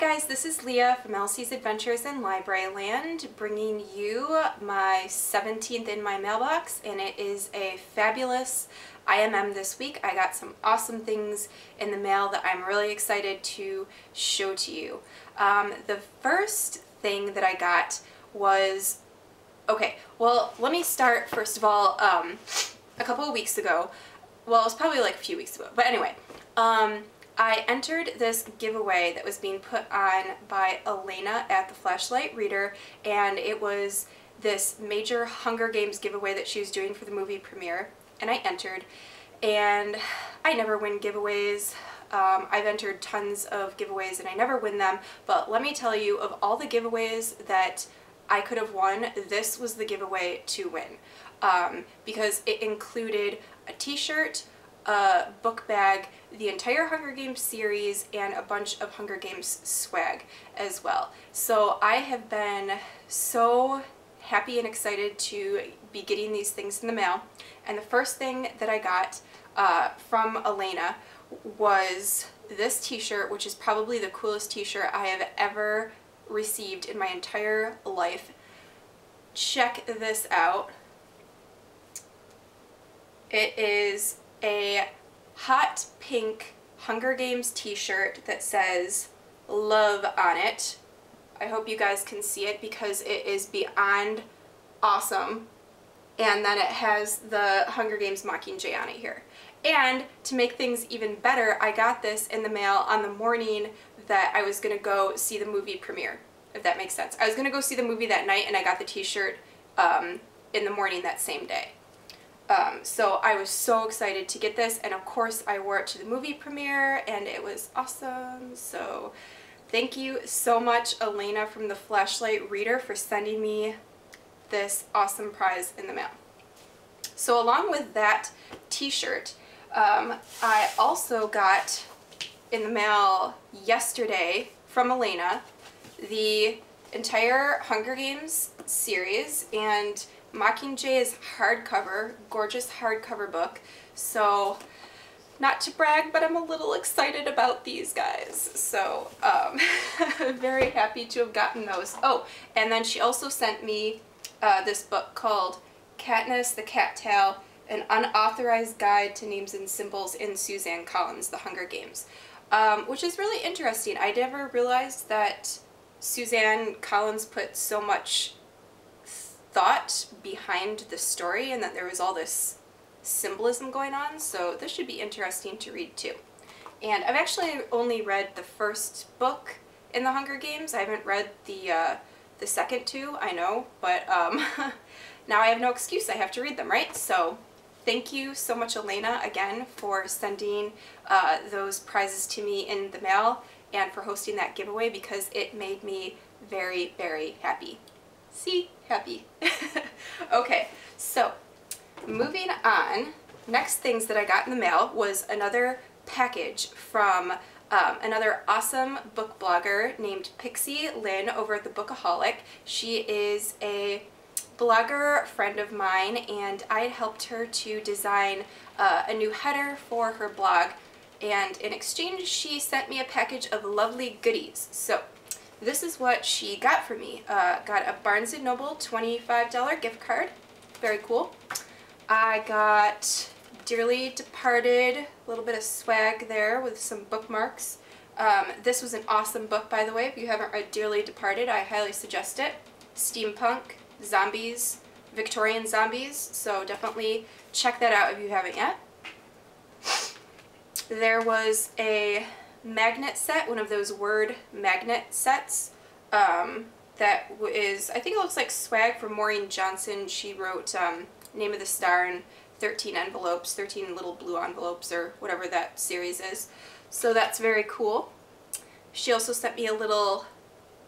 Hi guys, this is Leah from Elsie's Adventures in Library Land, bringing you my 17th in my mailbox, and it is a fabulous IMM this week. I got some awesome things in the mail that I'm really excited to show to you. The first thing that I got was, okay, well, let me start first of all, a couple of weeks ago, well, it was probably like a few weeks ago, but anyway, I entered this giveaway that was being put on by Elena at the Flashlight Reader, and it was this major Hunger Games giveaway that she was doing for the movie premiere, and I entered, and I never win giveaways. I've entered tons of giveaways and I never win them, but let me tell you, of all the giveaways that I could have won, this was the giveaway to win, because it included a t-shirt, a book bag, the entire Hunger Games series, and a bunch of Hunger Games swag as well. So I have been so happy and excited to be getting these things in the mail, and the first thing that I got from Elena was this t-shirt, which is probably the coolest t-shirt I have ever received in my entire life. Check this out. It is a hot pink Hunger Games t-shirt that says love on it. I hope you guys can see it because it is beyond awesome. And then it has the Hunger Games Mockingjay on it here. And to make things even better, I got this in the mail on the morning that I was gonna go see the movie premiere, if that makes sense. I was gonna go see the movie that night and I got the t-shirt in the morning that same day. So I was so excited to get this, and of course I wore it to the movie premiere and it was awesome. So thank you so much, Elena from the Flashlight Reader, for sending me this awesome prize in the mail. So along with that t-shirt, I also got in the mail yesterday from Elena the entire Hunger Games series and Mockingjay's hardcover, gorgeous hardcover book. So, not to brag, but I'm a little excited about these guys. So, very happy to have gotten those. Oh, and then she also sent me this book called Katniss the Cattail, an unauthorized guide to names and symbols in Suzanne Collins' The Hunger Games, which is really interesting. I never realized that Suzanne Collins put so much thought behind the story and that there was all this symbolism going on, so this should be interesting to read too. And I've actually only read the first book in the Hunger Games. I haven't read the second two, I know, but now I have no excuse. I have to read them, right? So thank you so much, Elena, again for sending those prizes to me in the mail and for hosting that giveaway, because it made me very, very happy. See? Happy. Okay, so moving on, next things that I got in the mail was another package from another awesome book blogger named Pixie Lynn over at the Bookaholic. She is a blogger friend of mine, and I had helped her to design a new header for her blog, and in exchange she sent me a package of lovely goodies. So this is what she got for me. Got a Barnes & Noble $25 gift card. Very cool. I got Dearly Departed, a little bit of swag there with some bookmarks. This was an awesome book, by the way. If you haven't read Dearly Departed, I highly suggest it. Steampunk, zombies, Victorian zombies, so definitely check that out if you haven't yet. There was a magnet set, one of those word magnet sets, that is, I think it looks like swag from Maureen Johnson. She wrote Name of the Star in 13 envelopes, 13 little blue envelopes, or whatever that series is. So that's very cool. She also sent me a little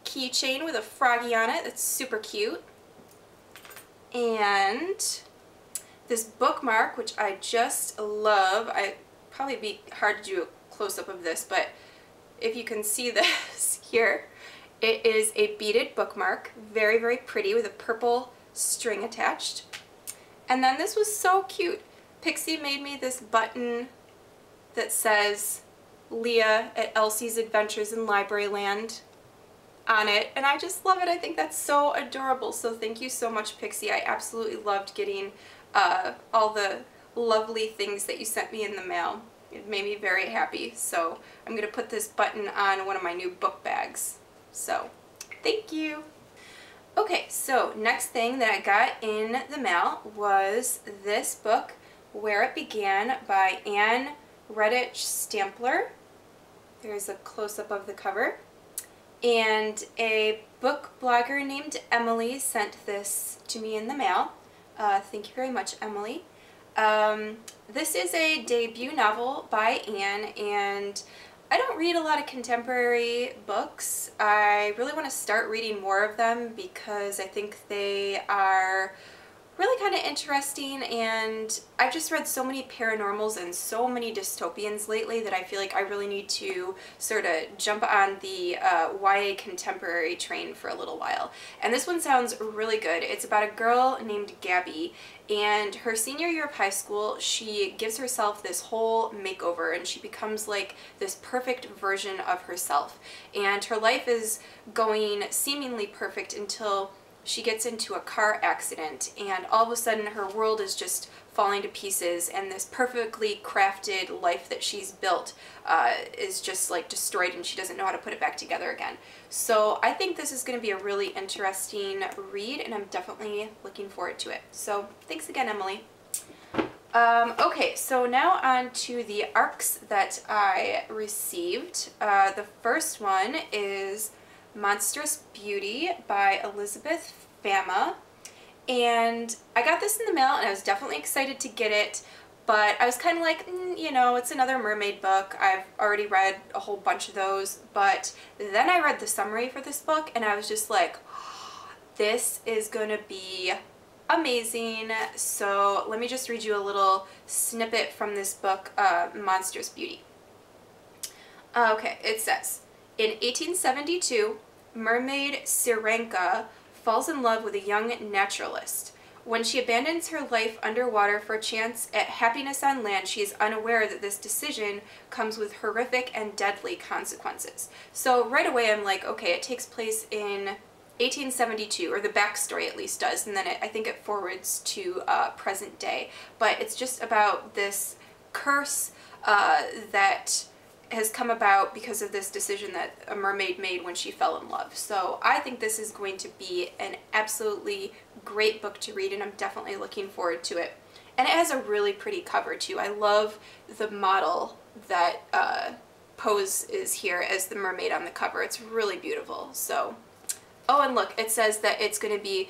keychain with a froggy on it. That's super cute. And this bookmark, which I just love. Probably be hard to do a close-up of this, but if you can see this here, it is a beaded bookmark, very, very pretty, with a purple string attached. And then this was so cute. Pixie made me this button that says Leah at Elsie's Adventures in Libraryland on it, and I just love it. I think that's so adorable. So thank you so much, Pixie. I absolutely loved getting all the lovely things that you sent me in the mail. It made me very happy. So I'm going to put this button on one of my new book bags. So thank you. Okay, so next thing that I got in the mail was this book, Where It Began by Anne Redditch Stampler. There's a close-up of the cover. And a book blogger named Emily sent this to me in the mail. Thank you very much, Emily. This is a debut novel by Anne, and I don't read a lot of contemporary books. I really want to start reading more of them because I think they are really kind of interesting, and I've just read so many paranormals and so many dystopians lately that I feel like I really need to sort of jump on the YA contemporary train for a little while. And this one sounds really good. It's about a girl named Gabby, and her senior year of high school, she gives herself this whole makeover and she becomes like this perfect version of herself. And her life is going seemingly perfect until she gets into a car accident, and all of a sudden her world is just falling to pieces, and this perfectly crafted life that she's built is just like destroyed, and she doesn't know how to put it back together again. So I think this is going to be a really interesting read, and I'm definitely looking forward to it. So thanks again, Emily. Okay, so now on to the ARCs that I received. The first one is Monstrous Beauty by Elizabeth Fama, and I got this in the mail and I was definitely excited to get it, but I was kind of like, you know, it's another mermaid book. I've already read a whole bunch of those, but then I read the summary for this book and I was just like, oh, this is gonna be amazing. So let me just read you a little snippet from this book, Monstrous Beauty. Okay, it says, in 1872, mermaid Sirenka falls in love with a young naturalist. When she abandons her life underwater for a chance at happiness on land, she is unaware that this decision comes with horrific and deadly consequences. So right away I'm like, okay, it takes place in 1872, or the backstory at least does, and then I think it forwards to present day. But it's just about this curse that has come about because of this decision that a mermaid made when she fell in love. So I think this is going to be an absolutely great book to read, and I'm definitely looking forward to it. And it has a really pretty cover too. I love the model that Pose is here as the mermaid on the cover. It's really beautiful. So, oh, and look, it says that it's going to be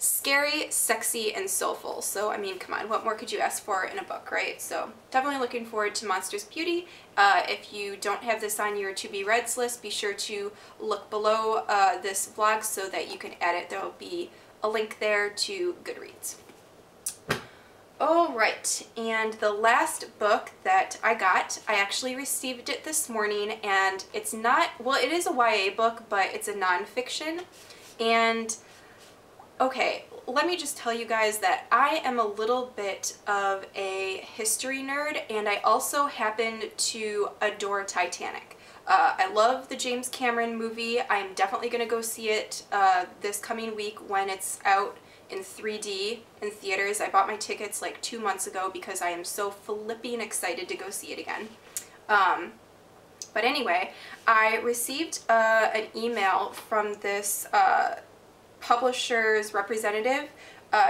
scary, sexy, and soulful. So, I mean, come on, what more could you ask for in a book, right? So, definitely looking forward to Monstrous Beauty. If you don't have this on your to-be-reads list, be sure to look below this vlog so that you can add it. There will be a link there to Goodreads. Alright, and the last book that I got, I actually received it this morning, and it's not, well, it is a YA book, but it's a nonfiction. And okay, let me just tell you guys that I am a little bit of a history nerd, and I also happen to adore Titanic. I love the James Cameron movie. I'm definitely going to go see it this coming week when it's out in 3D in theaters. I bought my tickets like 2 months ago because I am so flipping excited to go see it again. But anyway, I received an email from this publisher's representative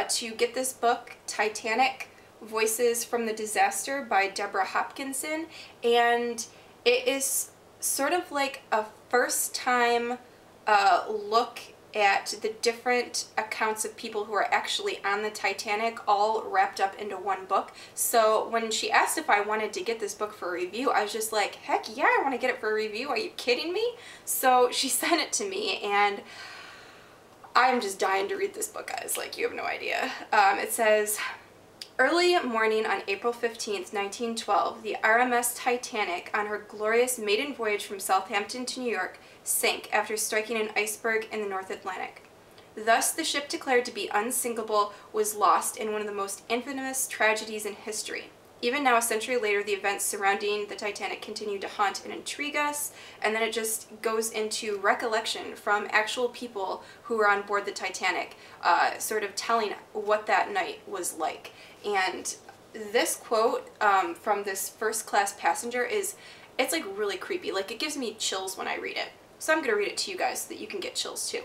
to get this book, Titanic, Voices from the Disaster by Deborah Hopkinson, and it is sort of like a first-time look at the different accounts of people who are actually on the Titanic all wrapped up into one book. So when she asked if I wanted to get this book for a review, I was just like, heck yeah, I want to get it for a review. Are you kidding me? So she sent it to me, and I'm just dying to read this book, guys. Like, you have no idea. It says, early morning on April 15th, 1912, the RMS Titanic, on her glorious maiden voyage from Southampton to New York, sank after striking an iceberg in the North Atlantic. Thus, the ship declared to be unsinkable was lost in one of the most infamous tragedies in history. Even now, a century later, the events surrounding the Titanic continue to haunt and intrigue us, and then it just goes into recollection from actual people who were on board the Titanic, sort of telling what that night was like. And this quote from this first class passenger it's like really creepy. Like, it gives me chills when I read it. So I'm going to read it to you guys so that you can get chills too.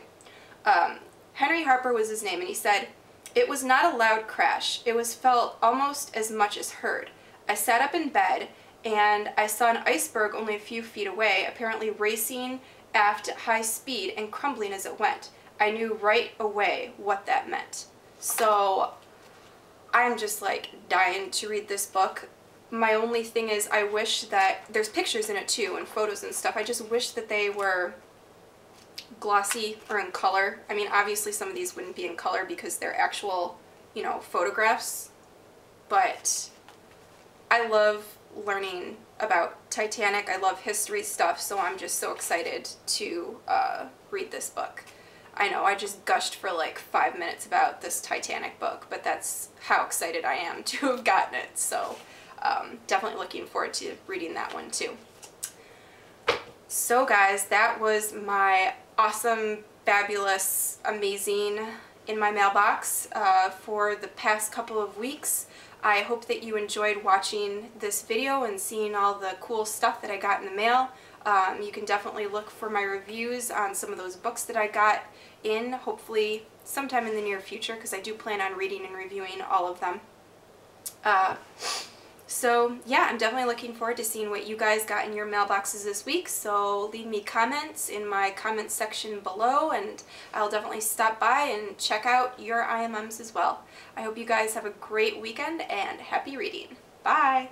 Henry Harper was his name, and he said, "It was not a loud crash. It was felt almost as much as heard. I sat up in bed, and I saw an iceberg only a few feet away, apparently racing aft at high speed and crumbling as it went. I knew right away what that meant." So I'm just like dying to read this book. My only thing is, I wish that, there's pictures in it too and photos and stuff, I just wish that they were glossy or in color. I mean, obviously some of these wouldn't be in color because they're actual, you know, photographs, but I love learning about Titanic. I love history stuff, so I'm just so excited to read this book. I know I just gushed for like 5 minutes about this Titanic book, but that's how excited I am to have gotten it, so definitely looking forward to reading that one too. So guys, that was my awesome, fabulous, amazing in my mailbox for the past couple of weeks. I hope that you enjoyed watching this video and seeing all the cool stuff that I got in the mail. You can definitely look for my reviews on some of those books that I got in, hopefully sometime in the near future, because I do plan on reading and reviewing all of them. So yeah, I'm definitely looking forward to seeing what you guys got in your mailboxes this week, so leave me comments in my comments section below, and I'll definitely stop by and check out your IMMs as well. I hope you guys have a great weekend, and happy reading. Bye!